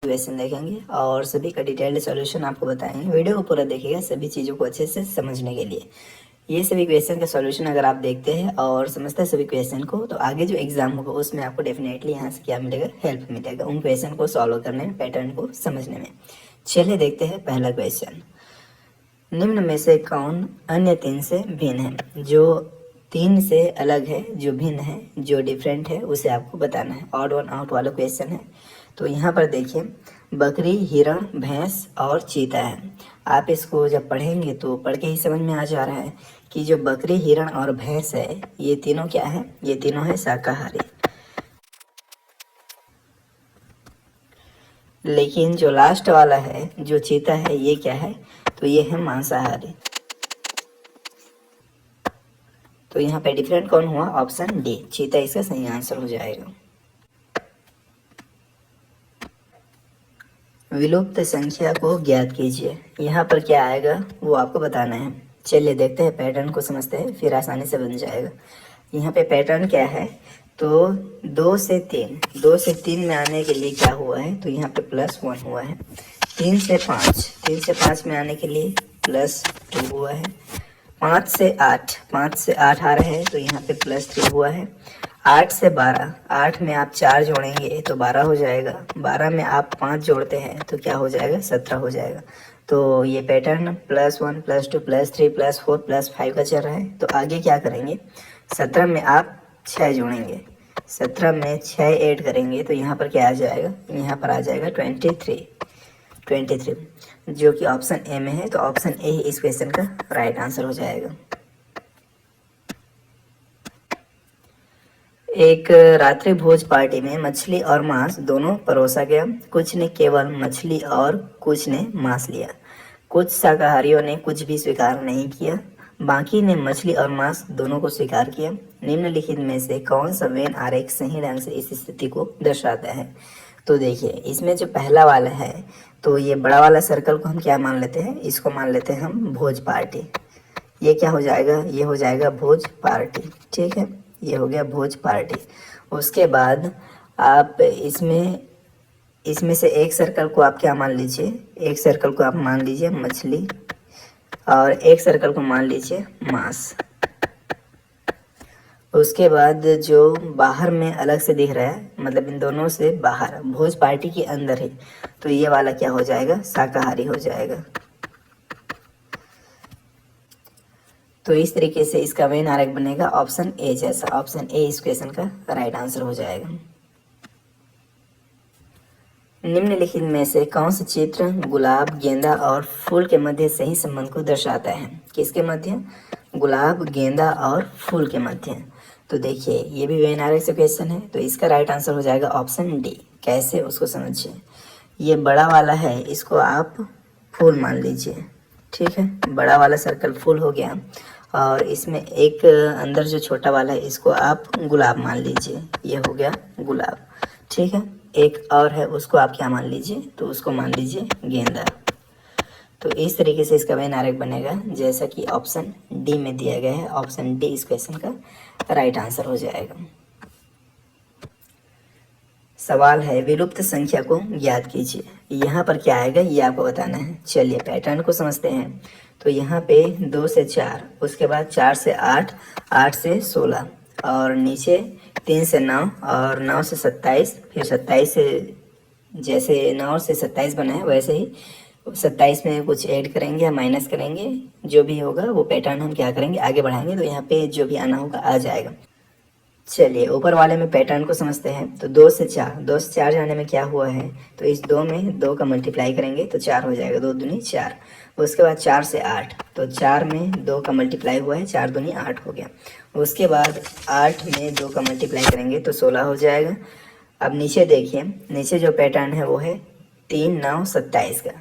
Question देखेंगे और सभी का डिटेल्ड सॉल्यूशन आपको बताएंगे। वीडियो को पूरा देखिएगा सभी चीज़ों को अच्छे से समझने के लिए। ये सभी क्वेश्चन का सॉल्यूशन अगर आप देखते हैं और समझते हैं सभी क्वेश्चन को, तो आगे जो एग्जाम होगा उसमें आपको डेफिनेटली यहाँ से क्या मिलेगा, हेल्प मिलेगा उन क्वेश्चन को सॉल्व करने में, पैटर्न को समझने में। चलिए देखते हैं पहला क्वेश्चन। निम्न में से कौन अन्य तीन से भिन्न है? जो तीन से अलग है, जो भिन्न है, जो डिफरेंट है, उसे आपको बताना है। ऑड वन आउट वाला क्वेश्चन है। तो यहाँ पर देखिए, बकरी, हिरण, भैंस और चीता है। आप इसको जब पढ़ेंगे तो पढ़ के ही समझ में आ जा रहा है कि जो बकरी, हिरण और भैंस है, ये तीनों क्या है? ये तीनों है शाकाहारी। लेकिन जो लास्ट वाला है, जो चीता है, ये क्या है? तो ये है मांसाहारी। तो यहाँ पे डिफरेंट कौन हुआ? ऑप्शन डी, चीता इसका सही आंसर हो जाएगा। विलुप्त संख्या को ज्ञात कीजिए। यहाँ पर क्या आएगा वो आपको बताना है। चलिए देखते हैं, पैटर्न को समझते हैं, फिर आसानी से बन जाएगा। यहाँ पे पैटर्न क्या है? तो 2 से 3 में आने के लिए क्या हुआ है? तो यहाँ पे +1 हुआ है। 3 से 5 में आने के लिए +2 हुआ है। 5 से 8 आ रहे हैं, तो यहाँ पे +3 हुआ है। 8 से 12, 8 में आप 4 जोड़ेंगे तो 12 हो जाएगा। 12 में आप 5 जोड़ते हैं तो क्या हो जाएगा? 17 हो जाएगा। तो ये पैटर्न +1 +2 +3 +4 +5 का चल रहा है। तो आगे क्या करेंगे? 17 में आप 6 जोड़ेंगे, 17 में 6 ऐड करेंगे तो यहाँ पर क्या आ जाएगा? यहाँ पर आ जाएगा 23, जो कि ऑप्शन ए में है। तो ऑप्शन ए ही इस क्वेश्चन का राइट आंसर हो जाएगा। एक रात्रि भोज पार्टी में मछली और मांस दोनों परोसा गया। कुछ ने केवल मछली और कुछ ने मांस लिया। कुछ शाकाहारियों ने कुछ भी स्वीकार नहीं किया, बाकी ने मछली और मांस दोनों को स्वीकार किया। निम्नलिखित में से कौन सा वेन आरेख सही ढंग से इस स्थिति को दर्शाता है? तो देखिए, इसमें जो पहला वाला है, तो ये बड़ा वाला सर्कल को हम क्या मान लेते हैं? इसको मान लेते हैं हम भोज पार्टी। ये क्या हो जाएगा? ये हो जाएगा भोज पार्टी। ठीक है, ये हो गया भोज पार्टी। उसके बाद आप इसमें से एक सर्कल को आप क्या मान लीजिए? एक सर्कल को आप मान लीजिए मछली और एक सर्कल को मान लीजिए मांस। उसके बाद जो बाहर में अलग से दिख रहा है, मतलब इन दोनों से बाहर, भोज पार्टी के अंदर है, तो ये वाला क्या हो जाएगा? शाकाहारी हो जाएगा। तो इस तरीके से इसका वेन आरेख बनेगा ऑप्शन ए जैसा। ऑप्शन ए इस क्वेश्चन का राइट आंसर हो जाएगा। निम्नलिखित में से कौन सा चित्र गुलाब, गेंदा और फूल के मध्य सही संबंध को दर्शाता है? किसके मध्य? गुलाब, गेंदा और फूल के मध्य। तो देखिए, ये भी वेन आरेख से क्वेश्चन है, तो इसका राइट आंसर हो जाएगा ऑप्शन डी। कैसे, उसको समझिए। ये बड़ा वाला है, इसको आप फूल मान लीजिए। ठीक है, बड़ा वाला सर्कल फूल हो गया, और इसमें एक अंदर जो छोटा वाला है, इसको आप गुलाब मान लीजिए। ये हो गया गुलाब। ठीक है, एक और है, उसको आप क्या मान लीजिए? तो उसको मान लीजिए गेंदा। तो इस तरीके से इसका वेन आरेख बनेगा जैसा कि ऑप्शन डी में दिया गया है। ऑप्शन डी इस क्वेश्चन का राइट आंसर हो जाएगा। सवाल है, विलुप्त संख्या को ज्ञात कीजिए। यहाँ पर क्या आएगा ये आपको बताना है। चलिए पैटर्न को समझते हैं। तो यहाँ पे 2 से 4, उसके बाद 4 से 8, 8 से 16, और नीचे 3 से 9 और 9 से 27, फिर 27 से, जैसे 9 से 27 बना है वैसे ही 27 में कुछ ऐड करेंगे या माइनस करेंगे, जो भी होगा वो पैटर्न हम क्या करेंगे, आगे बढ़ाएंगे, तो यहाँ पे जो भी आना होगा आ जाएगा। चलिए ऊपर वाले में पैटर्न को समझते हैं। तो 2 से 4 जाने में क्या हुआ है? तो इस 2 में 2 का मल्टीप्लाई करेंगे तो 4 हो जाएगा, 2 दूनी 4। उसके बाद 4 से 8, तो 4 में 2 का मल्टीप्लाई हुआ है, 4 दूनी 8 हो गया। उसके बाद 8 में 2 का मल्टीप्लाई करेंगे तो 16 हो जाएगा। अब नीचे देखिए, नीचे जो पैटर्न है वो है 3 9 27 का।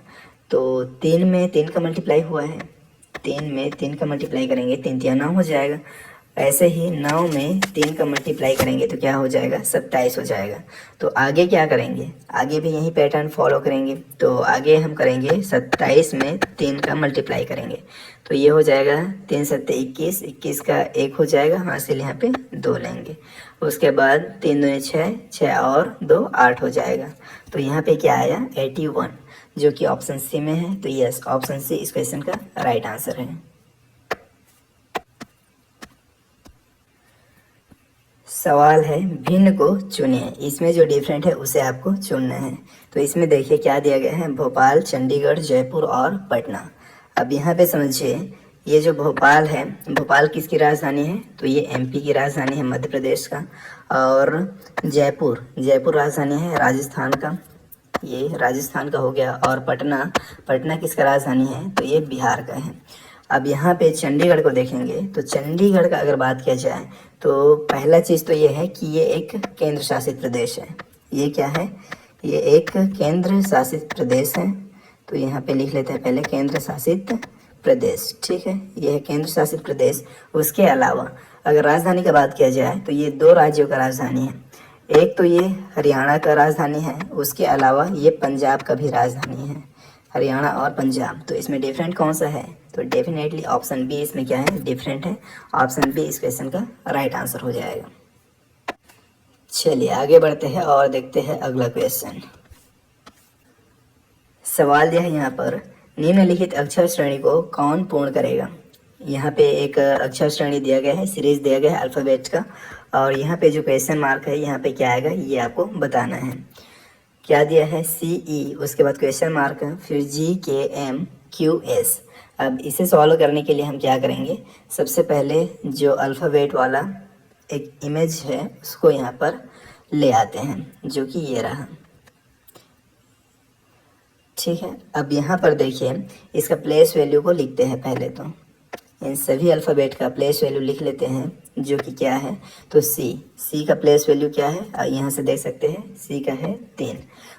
तो 3 में 3 का मल्टीप्लाई हुआ है, 3 में 3 का मल्टीप्लाई करेंगे, 3 3 9 हो जाएगा। ऐसे ही 9 में 3 का मल्टीप्लाई करेंगे तो क्या हो जाएगा, 27 हो जाएगा। तो आगे क्या करेंगे, आगे भी यही पैटर्न फॉलो करेंगे। तो आगे हम करेंगे 27 में 3 का मल्टीप्लाई करेंगे तो ये हो जाएगा 3 सत्ते 21, 21 का 1 हो जाएगा, हासिल यहाँ पे 2 लेंगे। उसके बाद 3 दूनी 6, 6 और 2 8 हो जाएगा। तो यहाँ पे क्या आया 81, जो कि ऑप्शन सी में है। तो यस, ऑप्शन सी इस क्वेश्चन का राइट आंसर है। सवाल है भिन्न को चुनिए, इसमें जो डिफरेंट है उसे आपको चुनना है। तो इसमें देखिए क्या दिया गया है, भोपाल, चंडीगढ़, जयपुर और पटना। अब यहाँ पे समझिए, ये जो भोपाल है, भोपाल किसकी राजधानी है, तो ये एमपी की राजधानी है, मध्य प्रदेश का। और जयपुर, जयपुर राजधानी है राजस्थान का, ये राजस्थान का हो गया। और पटना, पटना किसका राजधानी है, तो ये बिहार का है। अब यहाँ पे चंडीगढ़ को देखेंगे तो चंडीगढ़ का अगर बात किया जाए तो पहला चीज़ तो ये है कि ये एक केंद्र शासित प्रदेश है। ये क्या है, ये एक केंद्र शासित प्रदेश है। तो यहाँ पे लिख लेते हैं पहले केंद्र शासित प्रदेश, ठीक है, ये है केंद्र शासित प्रदेश। उसके अलावा अगर राजधानी का बात किया जाए तो ये 2 राज्यों का राजधानी है। एक तो ये हरियाणा का राजधानी है, उसके अलावा ये पंजाब का भी राजधानी है, हरियाणा और पंजाब। तो इसमें डिफरेंट कौन सा है, तो डेफिनेटली ऑप्शन बी इसमें क्या है, डिफरेंट है। ऑप्शन बी इस क्वेश्चन का राइट आंसर हो जाएगा। चलिए आगे बढ़ते हैं और देखते हैं अगला क्वेश्चन। सवाल यह है यहाँ पर, निम्नलिखित अक्षर श्रेणी को कौन पूर्ण करेगा। यहाँ पे एक अक्षर श्रेणी दिया गया है, सीरीज दिया गया है अल्फ़ाबेट का, और यहाँ पे जो क्वेश्चन मार्क है यहाँ पे क्या आएगा ये आपको बताना है। क्या दिया है, CE, उसके बाद क्वेश्चन मार्क है, फिर GKMQS। अब इसे सॉल्व करने के लिए हम क्या करेंगे, सबसे पहले जो अल्फ़ाबेट वाला एक इमेज है उसको यहाँ पर ले आते हैं, जो कि ये रहा, ठीक है। अब यहाँ पर देखिए इसका प्लेस वैल्यू को लिखते हैं। पहले तो इन सभी अल्फ़ाबेट का प्लेस वैल्यू लिख लेते हैं, जो कि क्या है, तो C का प्लेस वैल्यू क्या है, यहाँ से देख सकते हैं, C का है 3।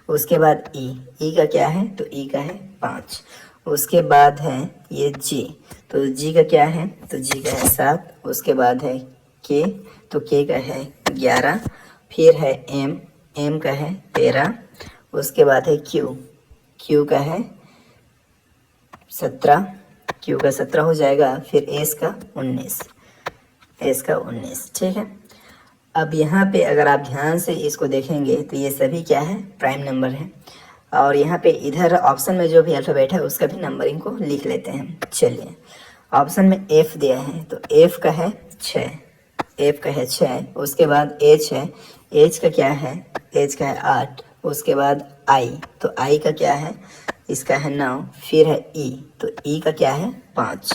उसके बाद E का क्या है, तो E का है 5। उसके बाद है ये G, तो G का क्या है, तो G का है 7। उसके बाद है K, तो K का है 11। फिर है M का है 13। उसके बाद है Q का है 17, Q का 17 हो जाएगा। फिर S का 19, ठीक है। अब यहाँ पे अगर आप ध्यान से इसको देखेंगे तो ये सभी क्या है, प्राइम नंबर है। और यहाँ पे इधर ऑप्शन में जो भी अल्फ़ाबेट है उसका भी नंबरिंग को लिख लेते हैं। चलिए, ऑप्शन में F दिया है तो F का है 6, उसके बाद H है, H का क्या है, H का है 8। उसके बाद I, तो I का क्या है, इसका है 9। फिर है E, तो E का क्या है 5,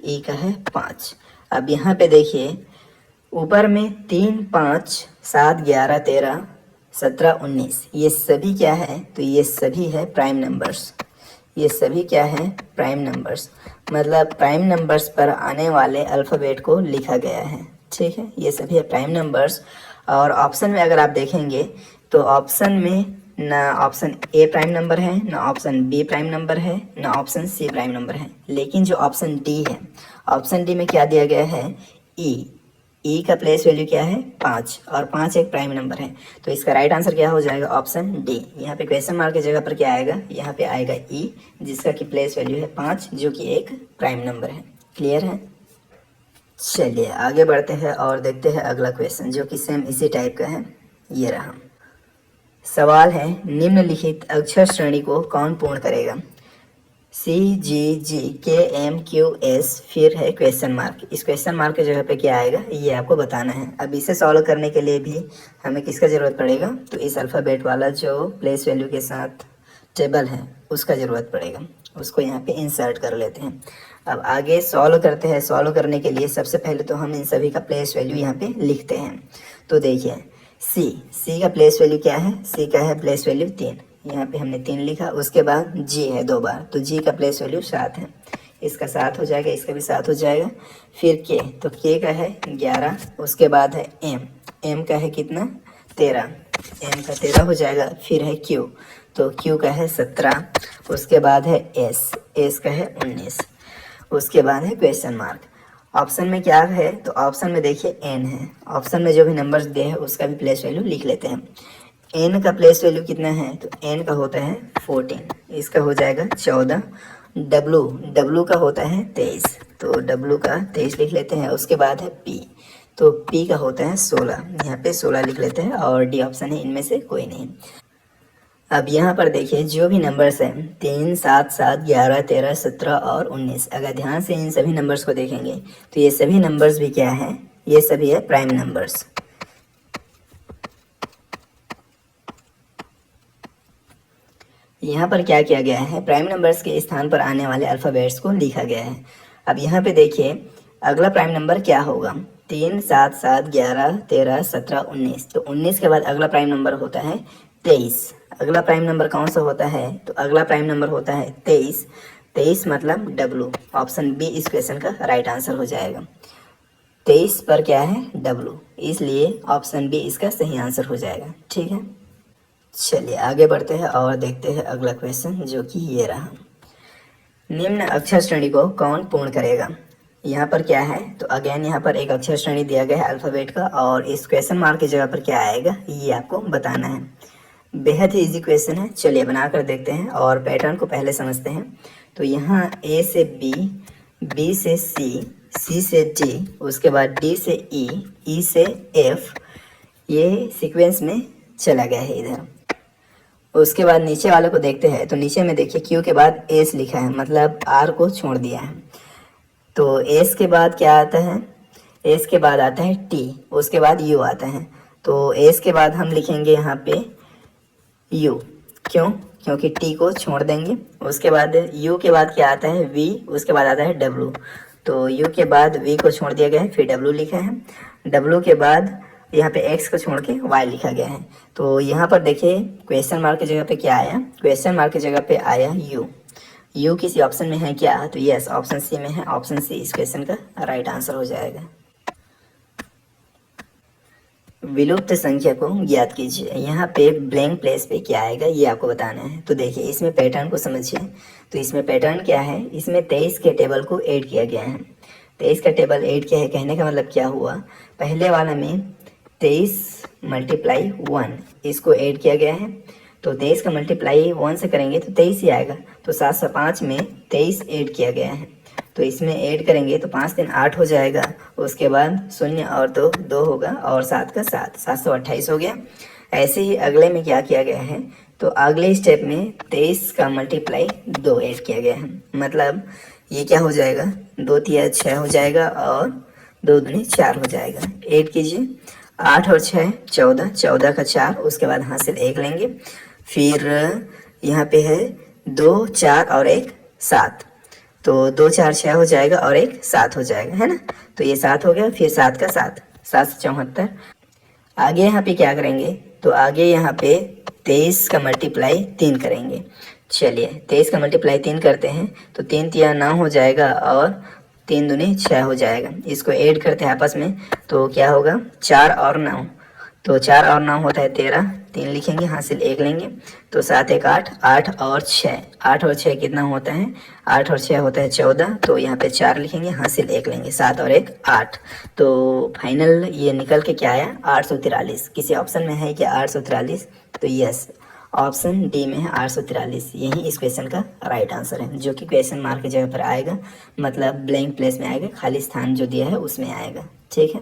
E का है 5। अब यहाँ पे देखिए ऊपर में 3, 5, 7, 11, 13, 17, 19, ये सभी क्या है, तो ये सभी है प्राइम नंबर्स। ये सभी क्या है, प्राइम नंबर्स, मतलब प्राइम नंबर्स पर आने वाले अल्फ़ाबेट को लिखा गया है, ठीक है। ये सभी है प्राइम नंबर्स। और ऑप्शन में अगर आप देखेंगे तो ऑप्शन में ना ऑप्शन ए प्राइम नंबर है, ना ऑप्शन बी प्राइम नंबर है, ना ऑप्शन सी प्राइम नंबर है। लेकिन जो ऑप्शन डी है, ऑप्शन डी में क्या दिया गया है, ई का प्लेस वैल्यू क्या है 5, और 5 एक प्राइम नंबर है। तो इसका राइट आंसर क्या हो जाएगा, ऑप्शन डी। यहाँ पे क्वेश्चन मार्क की जगह पर क्या आएगा, यहाँ पे आएगा ई, जिसका की प्लेस वैल्यू है 5, जो कि एक प्राइम नंबर है। क्लियर है। चलिए आगे बढ़ते हैं और देखते हैं अगला क्वेश्चन, जो कि सेम इसी टाइप का है। ये रहा सवाल है, निम्नलिखित अक्षर श्रेणी को कौन पूर्ण करेगा। CGGKMQS, फिर है क्वेश्चन मार्क। इस क्वेश्चन मार्क की जगह पे क्या आएगा ये आपको बताना है। अब इसे सॉल्व करने के लिए भी हमें किसका ज़रूरत पड़ेगा, तो इस अल्फ़ाबेट वाला जो प्लेस वैल्यू के साथ टेबल है उसका ज़रूरत पड़ेगा। उसको यहाँ पे इंसर्ट कर लेते हैं। अब आगे सॉल्व करते हैं। सॉल्व करने के लिए सबसे पहले तो हम इन सभी का प्लेस वैल्यू यहाँ पे लिखते हैं। तो देखिए C का प्लेस वैल्यू क्या है, C का है प्लेस वैल्यू 3, यहाँ पे हमने 3 लिखा। उसके बाद G है 2 बार, तो G का प्लेस वैल्यू 7 है, इसका 7 हो जाएगा, इसका भी 7 हो जाएगा। फिर K, तो K का है 11। उसके बाद है M का है कितना 13, M का 13 हो जाएगा। फिर है Q, तो Q का है 17। उसके बाद है S का है 19। उसके बाद है क्वेश्चन मार्क। ऑप्शन में क्या है, तो ऑप्शन में देखिए n है। ऑप्शन में जो भी नंबर्स दिए हैं उसका भी प्लेस वैल्यू लिख लेते हैं। n का प्लेस वैल्यू कितना है, तो n का होता है 14, इसका हो जाएगा 14। w का होता है 23, तो w का 23 लिख लेते हैं। उसके बाद है p, तो p का होता है 16, यहाँ पे 16 लिख लेते हैं। और डी ऑप्शन है, इनमें से कोई नहीं। अब यहाँ पर देखिए जो भी नंबर्स हैं 3, 7, 7, 11, 13, 17 और 19, अगर ध्यान से इन सभी नंबर्स को देखेंगे तो ये सभी नंबर्स भी क्या हैं, ये सभी है प्राइम नंबर्स। यहाँ पर क्या किया गया है, प्राइम नंबर्स के स्थान पर आने वाले अल्फ़ाबेट्स को लिखा गया है। अब यहाँ पे देखिए अगला प्राइम नंबर क्या होगा, 3, 7, 7, 11, 13, 17, 19, तो 19 के बाद अगला प्राइम नंबर होता है 23। अगला प्राइम नंबर कौन सा होता है, तो अगला प्राइम नंबर होता है 23। 23 मतलब W, ऑप्शन बी इस क्वेश्चन का राइट आंसर हो जाएगा। 23 पर क्या है, W, इसलिए ऑप्शन बी इसका सही आंसर हो जाएगा। ठीक है, चलिए आगे बढ़ते हैं और देखते हैं अगला क्वेश्चन, जो कि ये रहा। निम्न अक्षर श्रेणी को कौन पूर्ण करेगा। यहाँ पर क्या है, तो अगेन यहाँ पर एक अक्षर श्रेणी दिया गया है अल्फ़ाबेट का, और इस क्वेश्चन मार्क की जगह पर क्या आएगा ये आपको बताना है। बेहद ही इजी क्वेश्चन है, चलिए बना कर देखते हैं और पैटर्न को पहले समझते हैं। तो यहाँ ए से बी, बी से सी, सी से डी, उसके बाद डी से ई, ई से एफ, ये सीक्वेंस में चला गया है इधर। उसके बाद नीचे वाले को देखते हैं, तो नीचे में देखिए क्यू के बाद एस लिखा है, मतलब आर को छोड़ दिया है। तो एस के बाद क्या आता है, एस के बाद आता है टी, उसके बाद यू आता है। तो एस के बाद हम लिखेंगे यहाँ पे यू, क्यों, क्योंकि टी को छोड़ देंगे। उसके बाद यू के बाद क्या आता है, वी, उसके बाद आता है डब्लू। तो यू के बाद वी को छोड़ दिया गया है, फिर डब्लू लिखा है। डब्लू के बाद यहाँ पे x को छोड़ के y लिखा गया है। तो यहाँ पर देखिए क्वेश्चन मार्क की जगह पे क्या आया, क्वेश्चन मार्क की जगह पे आया u किसी ऑप्शन में है क्या, तो यस ऑप्शन सी में है। ऑप्शन सी इस क्वेश्चन का राइट आंसर हो जाएगा। विलुप्त संख्या को ज्ञात कीजिए। यहाँ पे ब्लैंक प्लेस पे क्या आएगा ये आपको बताना है। तो देखिए इसमें पैटर्न को समझिए। तो इसमें पैटर्न क्या है, इसमें 23 के टेबल को ऐड किया गया है। 23 का टेबल ऐड किया है, कहने का मतलब क्या हुआ, पहले वाला में 23 मल्टीप्लाई 1 इसको ऐड किया गया है। तो 23 का मल्टीप्लाई 1 से करेंगे तो 23 ही आएगा। तो 705 में 23 ऐड किया गया है, तो इसमें ऐड करेंगे तो 5 दिन 8 हो जाएगा। उसके बाद 0 और 2 2 होगा, और 7 का 7, 728 हो गया। ऐसे ही अगले में क्या किया गया है, तो अगले स्टेप में 23 का मल्टीप्लाई 2 ऐड किया गया है, मतलब ये क्या हो जाएगा, 2 तिया 6 हो जाएगा, और 2 दूनी 4 हो जाएगा। ऐड कीजिए, 8 और 6 14, 14 का 4, उसके बाद हासिल 1 लेंगे। फिर यहाँ पे है 2, 4 और 1 7, तो 2, 4, 6 हो जाएगा और 1 7 हो जाएगा, है ना। तो ये 7 हो गया, फिर 7 का 7, 7 से 74। आगे यहाँ पे क्या करेंगे, तो आगे यहाँ पे 23 का मल्टीप्लाई 3 करेंगे। चलिए 23 का मल्टीप्लाई 3 करते हैं, तो 3 तिया 9 हो जाएगा, और 3 दूनी 6 हो जाएगा। इसको ऐड करते हैं आपस में, तो क्या होगा, 4 और 9, तो 4 और 9 होता है 13, 3 लिखेंगे, हासिल 1 लेंगे। तो 7 1 8, 8 और 6, 8 और 6 कितना होता है, 8 और 6 होता है 14, तो यहाँ पे 4 लिखेंगे, हासिल 1 लेंगे, 7 और 1 8। तो फाइनल ये निकल के क्या आया, 843। किसी ऑप्शन में है क्या 843, तो यस ऑप्शन डी में है 843, यही इस क्वेश्चन का राइट आंसर है, जो कि क्वेश्चन मार्क की जगह पर आएगा, मतलब ब्लैंक प्लेस में आएगा, खाली स्थान जो दिया है उसमें आएगा। ठीक है।